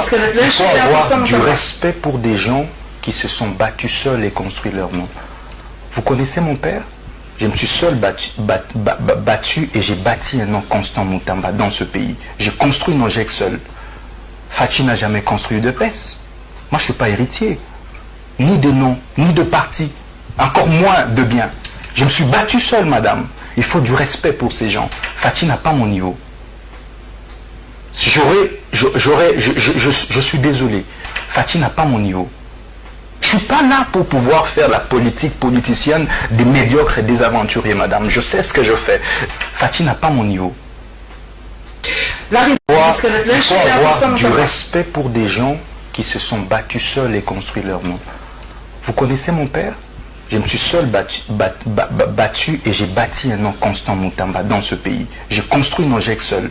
faut avoir du respect pour des gens qui se sont battus seuls et construit leur nom. Vous connaissez mon père? Je me suis seul battu et j'ai bâti un nom constant Moutamba dans ce pays. J'ai construit Nojek seul. Fachi n'a jamais construit de PES. Moi, je ne suis pas héritier. Ni de nom, ni de parti. Encore moins de bien. Je me suis battu seul, madame. Il faut du respect pour ces gens. Fachi n'a pas mon niveau. Je suis désolé. Fachi n'a pas mon niveau. Je ne suis pas là pour pouvoir faire la politique politicienne des médiocres et des aventuriers, madame. Je sais ce que je fais. Fachi n'a pas mon niveau. Il faut avoir du respect pour des gens qui se sont battus seuls et construit leur nom. Vous connaissez mon père? Je me suis seul battu et j'ai bâti un nom constant Moutamba dans ce pays. J'ai construit Nojek seul.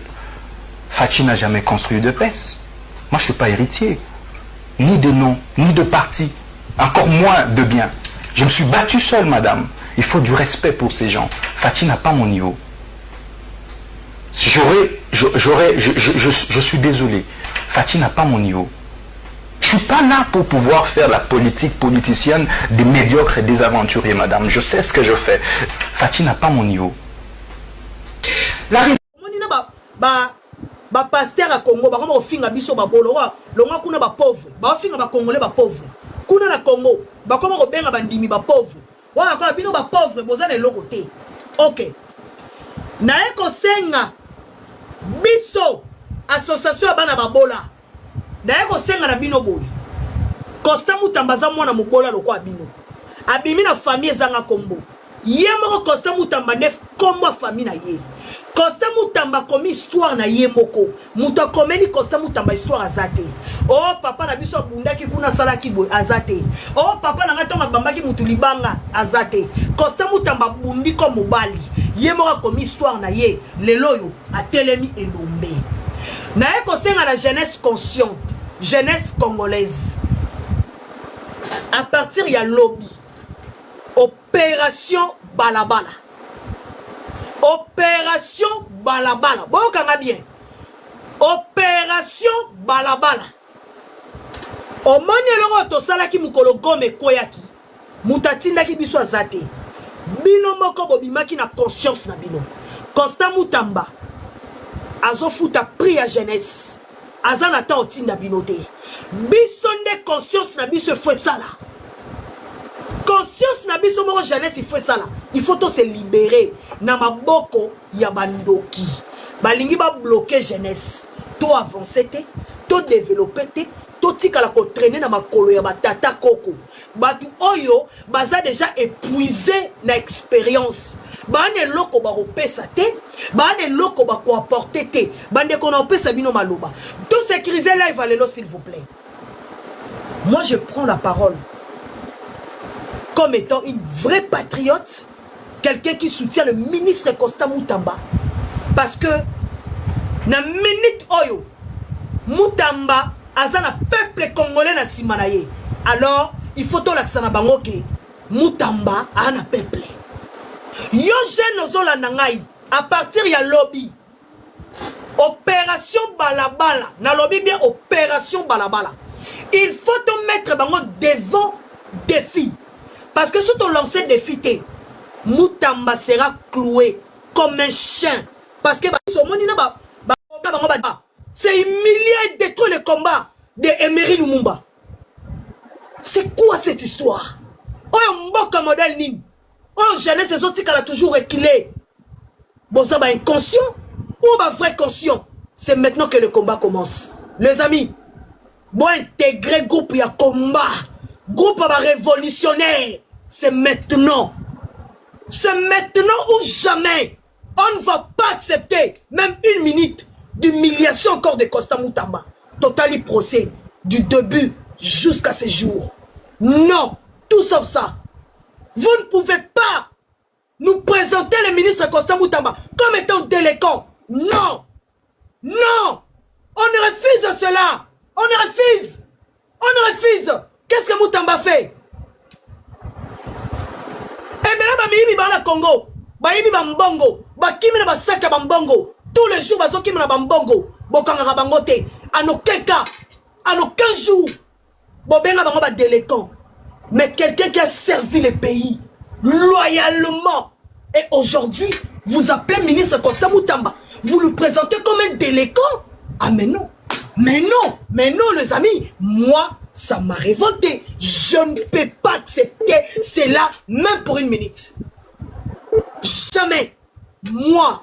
Fachi n'a jamais construit de PES. Moi, je ne suis pas héritier. Ni de nom, ni de parti. Encore moins de bien. Je me suis battu seul, madame. Il faut du respect pour ces gens. Fachi n'a pas mon niveau. Je suis désolé. Fachi n'a pas mon niveau. Je ne suis pas là pour pouvoir faire la politique politicienne des médiocres et des aventuriers, madame. Je sais ce que je fais. Fachi n'a pas mon niveau. Pasteur à Congo, comme on finit à biso babolo, l'on a kuna ba pauvre, ba finit ba congolais ba pauvre. Kuna na Congo, ba comme on benga bandimi ba pauvre. Wa ka bino ba pauvre, bozane lokote. OK. Na eko senga biso association bana babola. Na eko senga na bino boy. Costa Mutambaza mwana mubola lokwa bino. Abimi na famille zanga Kombo. Yemoko Costa Mutamba nef kombo famille na ye. Costa Mutamba komi histoire na yemoko. Muta komeli Costa Mutamba histoire azate. Oh papa na biso bundaki kuna salaki boy azate. Oh papa na ngatonga bambaki mutulibanga azate. Costa Mutamba bundi ko mobali. Yemoko komi histoire na ye. Leloyo atelemi elombe. Na eko senga la jeunesse consciente, jeunesse congolaise. À partir ya lobby. Opération Balabala. Opération Balabala. Bon, quand bien. Opération Balabala. Au moment où tu as dit que Mutatinda ki biso azate. Bino moko bobimaki na conscience na bino. Constant Mutamba. Azo futa pri ya jeunesse. Azana ta otinda binote. Biso nde conscience na biso fwe sala. Conscience na biso moko jeunesse il faut ça là. Il faut se libérer na maboko ya bandoki. Balingi ba bloquer jeunesse. To avancer te, to développer te, to tika la ko traîner na makolo ya batata koko. Batu oyo baza déjà épuisé na expérience. Bane loko ba kopesa te, bane loko ba ko apporter te. Bande ko na opesa bino maloba. Tout sécuriser là Valelo s'il vous plaît. Moi je prends la parole comme étant une vraie patriote, quelqu'un qui soutient le ministre Costa Mutamba. Parce que, na minute oyo, Mutamba, azana peuple congolais na simanaye. Alors, il faut to l'accent na bango ke, Mutamba, ana peuple. Yo jeune ozola nangai, à partir ya lobby, opération Balabala, na lobby bien opération Balabala. Il faut te mettre bango devant défi. Parce que si tu lances des fités, Mutamba sera cloué comme un chien. Parce que c'est humilié et détruire le combat de Emery Lumumba. C'est quoi cette histoire? Oh, Mboka modèle Ning. Oh, jeunesse, ces autres qui a toujours reculé. Bon, ça va inconscient ou va vrai conscient? C'est maintenant que le combat commence. Les amis, bon intégrer groupe, il y a combat. Groupe révolutionnaire, c'est maintenant. C'est maintenant ou jamais. On ne va pas accepter même une minute d'humiliation encore de Costa Mutamba. Totali procès du début jusqu'à ce jour. Non, tout sauf ça. Vous ne pouvez pas nous présenter le ministre Costa Mutamba comme étant délinquant. Non, non, on refuse cela. On refuse. On refuse. Qu'est-ce que Mutamba fait? Eh bien là, il y a Congo, il y a Bambongo, il y a Bambongo. Tous les jours, il y a Bambongo. En aucun cas, En aucun jour. Bobenga bango ba délinquant. Mais quelqu'un qui a servi le pays loyalement. Et aujourd'hui, vous appelez ministre Constant Moutamba. Vous le présentez comme un délinquant. Ah mais non. Mais non. Mais non les amis. Moi, ça m'a révolté. Je ne peux pas accepter cela même pour une minute. Jamais. Moi,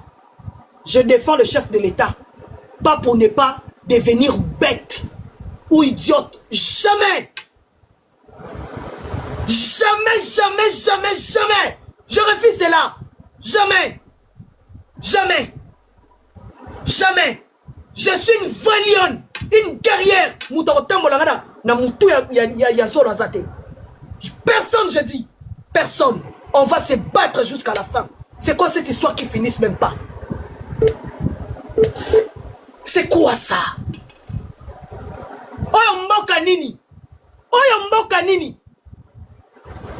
je défends le chef de l'État. Pas pour ne pas devenir bête ou idiote. Jamais. Jamais, jamais, jamais, jamais. Je refuse cela. Jamais. Jamais. Jamais. Je suis une vraie lionne. Une guerrière. Personne, je dis. Personne. On va se battre jusqu'à la fin. C'est quoi cette histoire qui finisse même pas? C'est quoi ça? Oyo mboka nini? Oyo mboka nini?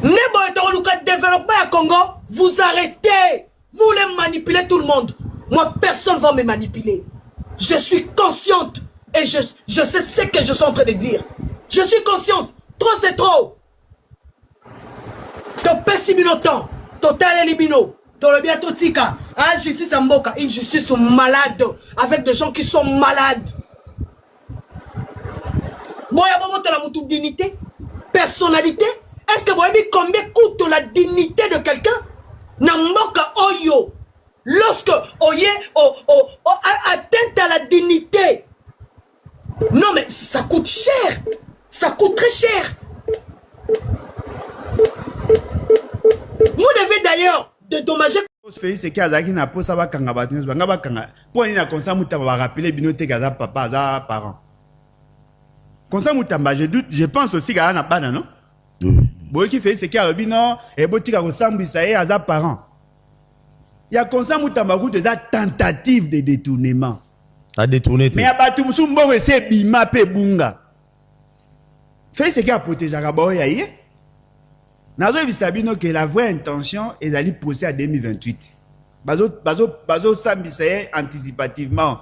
Nebo etoluka développement à Congo, vous arrêtez. Vous voulez manipuler tout le monde. Moi, personne ne va me manipuler. Je suis consciente et je sais ce que je suis en train de dire. Je suis consciente. Trop, c'est trop. Topé Sibinotan, Total Libino, Tolobia Totika, injustice à Mboka, injustice malade, avec des gens qui sont malades. Boya Bobo la moutou dignité, personnalité. Est-ce que vous savez combien coûte la dignité de quelqu'un? Namboka Oyo, lorsque Oye atteinte à la dignité. Non mais ça coûte cher. Ça coûte très cher. Vous devez d'ailleurs dédommager. C'est qui a zaki na posa ba kanga ba news ba kanga. Pour ni na konsa mutamba ba rappeler binote kaza papa za parent. Konsa mutamba je pense aussi qu'il y a un bana non? Boy qui fait c'est qui a bino et botika ko sambisa e aza parent. Il y a konsa mutamba ku de tentative de détournement. A détourné. Mais ya batu musumbo c'est bima pe bunga. Fait c'est qui a protéger ka boy aye. Nazo bisabino que la vraie intention est d'aller procès à 2028. Bazo sambisa anticipativement.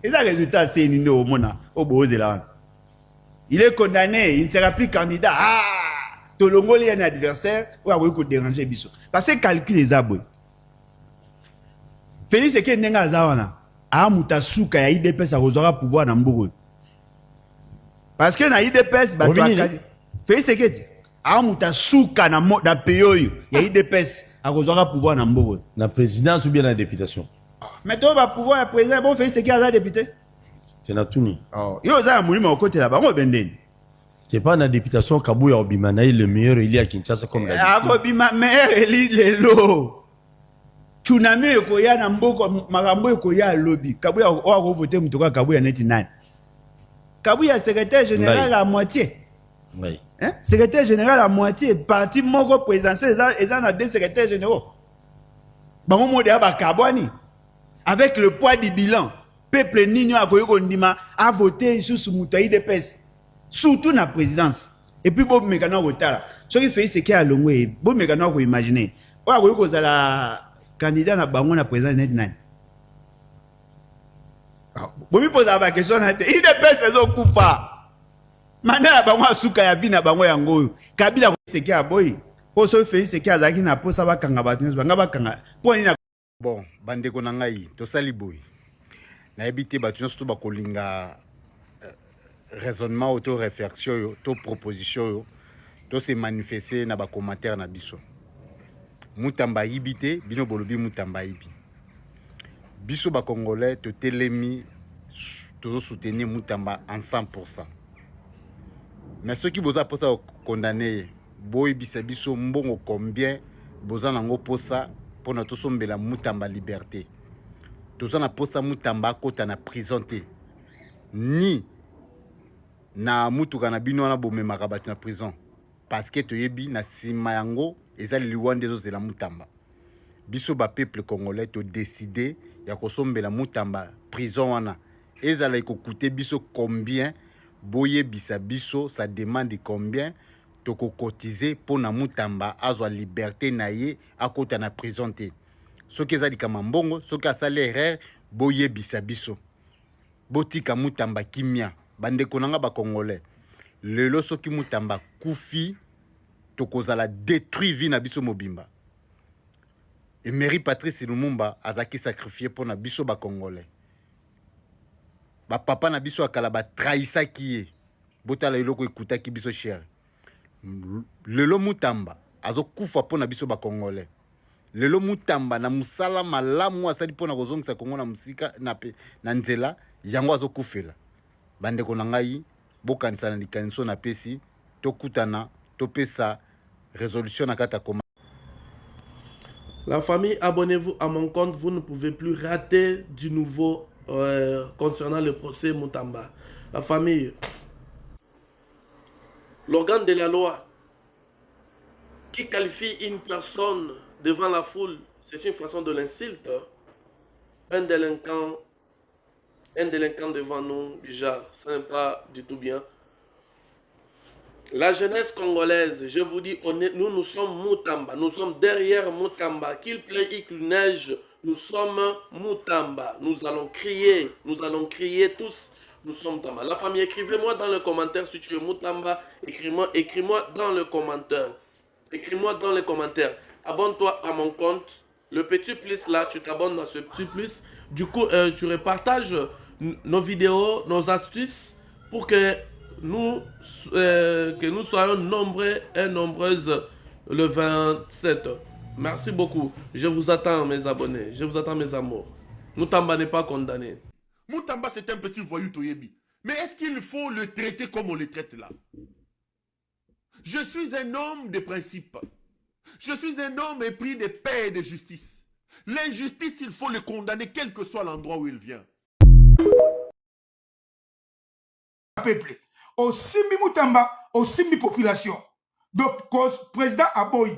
Et ça résultat c'est une au mona au Bozela. Il est condamné, il ne sera plus candidat. Ah, Tolongo est un adversaire ou a voulu déranger biso. Parce que calcul les aboués. Félix c'est que nenga zawana. Ah muta souka ya IDPS a rozora pouvoir na mbogo. Parce que na IDPS bato akali. Félix c'est que ah muta souka na pays ya IDPS a rozora pouvoir na mbogo. La présidence ou bien la députation. Mais toi va pouvoir à président bon Félix c'est qui a député. C'est na tuni. Oh, yo za moulima au côté là-bas, on benden. C'est pas la députation Kabouya Obimana le meilleur élu à Kinshasa comme la. Ah Obima meilleur élu lelo. Tsunami ko ya na mboko magambo ko ya lobby. Kabouya o a voter mutoka Kabouya 99. Kabouya secrétaire général à moitié. Oui. Hein? Secrétaire général à moitié, parti moko présidentiel et ça na deux secrétaires généraux. Bango mo de ba Kabwani avec le poids du bilan. Peuple nino a ndima a voté sous Moutaï de PES, surtout na présidence. Et puis Bob Mekano Wotala. Ce qui fait c'est qu'il y a longwe, Bob Mekano ko imaginer. O a ko za la candidat na bango na président net nan. Bob mi pose la question na te. Il de PES zo kufa. Manda bango asuka ya bina bango yango. Kabila c'est qu'il y a boy. O so fait c'est qu'il y a zaki na posa ba kanga ba news ba kanga. Po ni na bon, bande ko nangai to sali boy. Na habité batu surtout bakolinga raisonnement auto réflexion to proposition to se manifester na ba commentaire na biso mutamba yibité bino bolobi mutamba yibi biso ba congolais to telemi to soutenir mutamba en 100%. Mais ceux qui boza posa condamner boy bisa biso mbongo combien boza nango posa pona to sombela mutamba liberté. Tout ça na posa mutamba kota na prison te ni na mutuka na bino na bomema kabati na prison parce que toyebi na sima yango ezali liwande zo zela mutamba biso ba peuple congolais to décider ya kosombela mutamba prison wana ezala ekokuter biso combien boye bisa biso ça demande combien to ko cotiser pour na mutamba azwa liberté na ye akota na prison te. Ce qui est dit mbongo, ce qui a salé erreur, boye bisa biso. Botika mutamba kimia. bandeko nanga ba congolais lelo soki Mutamba kufi tokozala détruit vie na biso mobimba et Mary Patrice Lumumba azaki sacrifié pour na biso ba congolais ba papa na biso akala ba trahisaki ye botala eloko ekutaki biso cher lelo Mutamba azokufa pour na biso ba congolais lelo Mutamba na musala malamu asali pour na kozongisa Kongo na musika na nzela yango azokufela bandeko na ngai bokanisa na likaniso na pesi tokutana topesa résolution na kata koma. La famille, abonnez-vous à mon compte, vous ne pouvez plus rater du nouveau concernant le procès Mutamba. La famille, l'organe de la loi qui qualifie une personne devant la foule, c'est une façon de l'insulte. Un délinquant devant nous, déjà, ce n'est pas du tout bien. La jeunesse congolaise, je vous dis, nous sommes Mutamba, nous sommes derrière Mutamba, qu'il pleuve et qu'il neige, nous sommes Mutamba, nous allons crier tous, nous sommes Mutamba. La famille, écrivez-moi dans le commentaire si tu es Mutamba, écris-moi dans le commentaire, abonne-toi à mon compte, le petit plus là, tu t'abonnes à ce petit plus, du coup, tu repartages nos vidéos, nos astuces, pour que nous soyons nombreux et nombreuses le 27. Merci beaucoup. Je vous attends, mes abonnés. Je vous attends, mes amours. Mutamba n'est pas condamné. Mutamba, c'est un petit voyou Toyebi. Mais est-ce qu'il faut le traiter comme on le traite là? Je suis un homme de principe. Je suis un homme épris de paix et de justice. L'injustice, il faut le condamner, quel que soit l'endroit où il vient. Peuple. Au Simbi Mutamba, au Simbi population. Donc, président Aboy.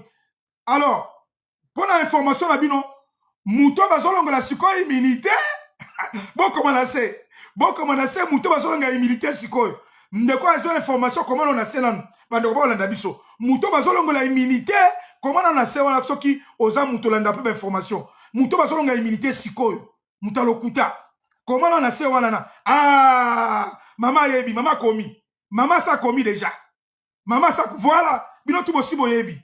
Alors, pour l'information, Mouto Bazolongo la Sukoy immunité. Bon, comment on a fait? Mouto Bazolongo immunité Sukoy. De quoi ils ont information, comment on a fait là? Mouto Bazolongo la immunité. Comment on a fait là? Qui osa Mouto landa peu d'information. Mouto Bazolongo immunité Sukoy. Mouta Lokuta. Comment on a fait là? Ah, maman yebi, maman komi. Maman ça commis déjà. Maman ça voilà. Bino tout possible yebi.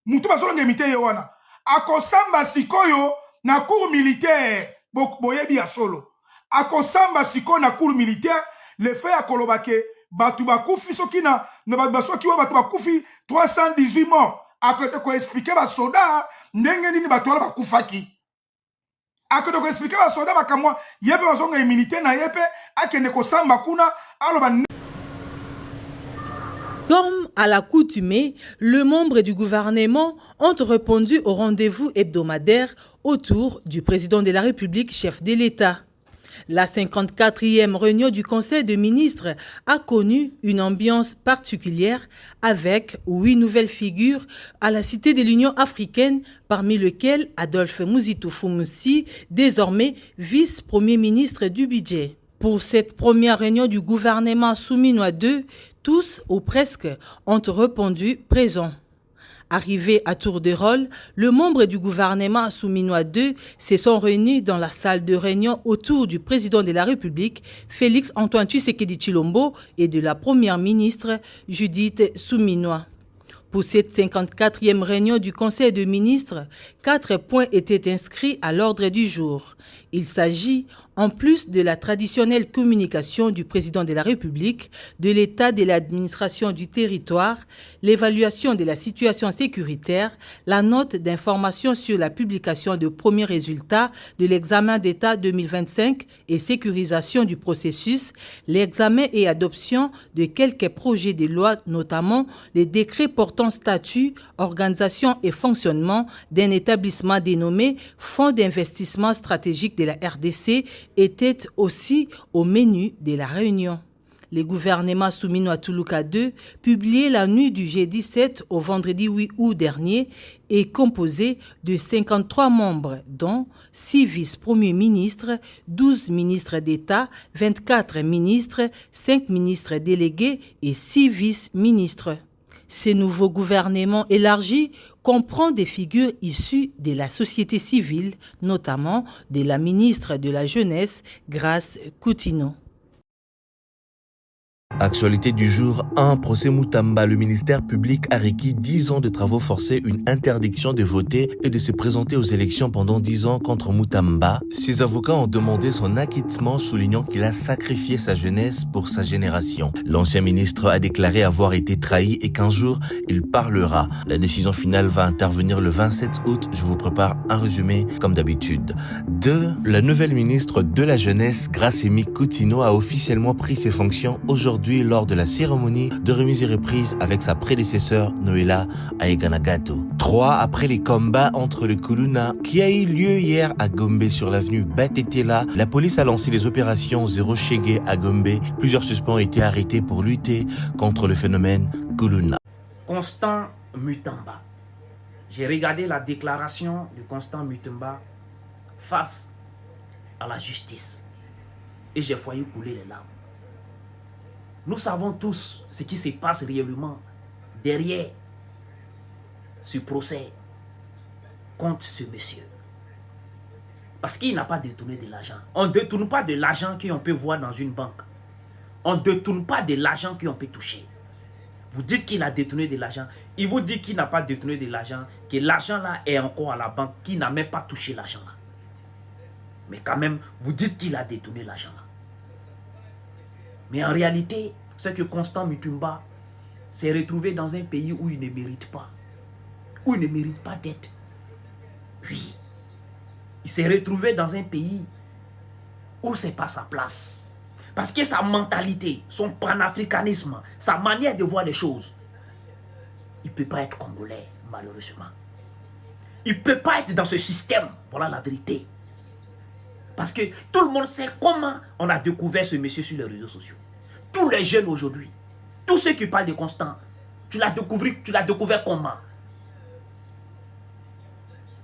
Moutou basolonga imité yowana. Akosamba sikoyo na cour militaire. Boyebi ya solo. Akosamba sikoyo na cour militaire. Le fait à kolobake. Batu bakufi soki na basoki wa batu bakufi 318 morts. Akote ko expliquer ba soda ndenge nini batu wala bakufaki. Akote ko expliquer ba soda bakamwa yepe bazonga immunité na yepe akende kosamba kuna aloba. Comme à l'accoutumée, les membres du gouvernement ont répondu au rendez-vous hebdomadaire autour du président de la République, chef de l'État. La 54e réunion du Conseil des ministres a connu une ambiance particulière avec 8 nouvelles figures à la Cité de l'Union africaine, parmi lesquelles Adolphe Muzito Fumusi, désormais vice-premier ministre du budget. Pour cette première réunion du gouvernement souminois 2, tous ou presque ont répondu présents. Arrivés à tour de rôle, les membres du gouvernement souminois 2 se sont réunis dans la salle de réunion autour du président de la République, Félix Antoine Tshisekedi Tshilombo, et de la première ministre, Judith Souminois. Pour cette 54e réunion du Conseil des ministres, 4 points étaient inscrits à l'ordre du jour. Il s'agit, en plus de la traditionnelle communication du président de la République, de l'état de l'administration du territoire, l'évaluation de la situation sécuritaire, la note d'information sur la publication de premiers résultats de l'examen d'État 2025 et sécurisation du processus, l'examen et adoption de quelques projets de loi, notamment les décrets portant statut, organisation et fonctionnement d'un établissement dénommé Fonds d'investissement stratégique de la RDC, était aussi au menu de la réunion. Le gouvernement souminois Toulouka 2, publié la nuit du jeudi 7 au vendredi 8 août dernier, est composé de 53 membres, dont 6 vice-premiers ministres, 12 ministres d'État, 24 ministres, 5 ministres délégués et 6 vice-ministres. Ce nouveau gouvernement élargi comprend des figures issues de la société civile, notamment de la ministre de la Jeunesse, Grace Coutinho. Actualité du jour, un procès Moutamba. Le ministère public a requis 10 ans de travaux forcés, une interdiction de voter et de se présenter aux élections pendant 10 ans contre Moutamba. Ses avocats ont demandé son acquittement, soulignant qu'il a sacrifié sa jeunesse pour sa génération. L'ancien ministre a déclaré avoir été trahi et qu'un jour, il parlera. La décision finale va intervenir le 27 août. Je vous prépare un résumé comme d'habitude. 2. La nouvelle ministre de la Jeunesse, Grassemi Coutinho, a officiellement pris ses fonctions aujourd'hui lors de la cérémonie de remise et reprise avec sa prédécesseur Noéla Aeganagato. 3. Après les combats entre le Kuluna qui a eu lieu hier à Gombe sur l'avenue Batetela, la police a lancé les opérations Zéro Shege à Gombe. Plusieurs suspects ont été arrêtés pour lutter contre le phénomène Kuluna. Constant Mutamba. J'ai regardé la déclaration de Constant Mutamba face à la justice et j'ai failli couler les larmes. Nous savons tous ce qui se passe réellement derrière ce procès contre ce monsieur. Parce qu'il n'a pas détourné de l'argent. On ne détourne pas de l'argent qu'on peut voir dans une banque. On ne détourne pas de l'argent qu'on peut toucher. Vous dites qu'il a détourné de l'argent. Il vous dit qu'il n'a pas détourné de l'argent, que l'argent là est encore à la banque, qu'il n'a même pas touché l'argent là. Mais quand même, vous dites qu'il a détourné l'argent là. Mais en réalité, c'est que Constant Mutamba s'est retrouvé dans un pays où il ne mérite pas. Où il ne mérite pas d'être. Oui. Il s'est retrouvé dans un pays où ce n'est pas sa place. Parce que sa mentalité, son panafricanisme, sa manière de voir les choses, il ne peut pas être congolais, malheureusement. Il ne peut pas être dans ce système. Voilà la vérité. Parce que tout le monde sait comment on a découvert ce monsieur sur les réseaux sociaux. Tous les jeunes aujourd'hui, tous ceux qui parlent de Constant, tu l'as découvert comment?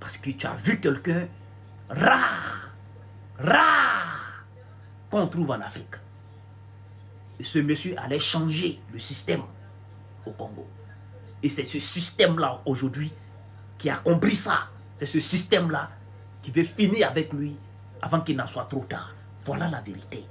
Parce que tu as vu quelqu'un rare qu'on trouve en Afrique. Et ce monsieur allait changer le système au Congo. Et c'est ce système-là aujourd'hui qui a compris ça. C'est ce système-là qui veut finir avec lui avant qu'il n'en soit trop tard. Voilà la vérité.